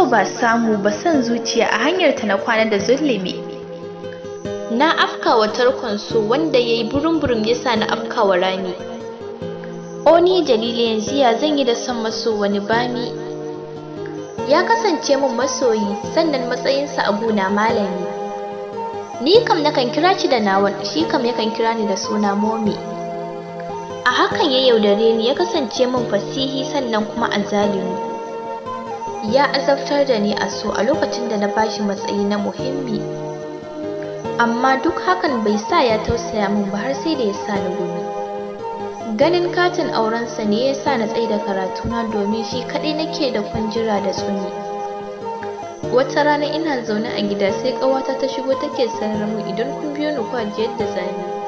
so ba samu ba son zuciya a hanyar ta na kwana da zulumi. Na afkawa tarkon so wanda yayi burum-burum yasa na afkawa rami. O ni Jalila yanzu ya zan yi da son maso wani bami. Ya kasance min masoyi sannan matsayinsa abu na malami. Ni kam nakan kira shi da nawan, shi kam yakan kira ni da suna momi. A hakan ya yaudare ni ya kasance min fasihi sannan kuma azzalimi. Ya azabtar da ni a so a lokacin da na bashi matsayi na muhimmi. Amma duk hakan bai sa ya tausaya min ba har sai da ya sa ni gumi. Ganin katin aurensa ne ya sa na tsaida karatuna domin shi kaɗai nake da kwanjira da tsuni. Wata rana ina zaune a gida sai ƙawata ta shigo take sanar mu idan kun biyo ni ku ji yadda zani.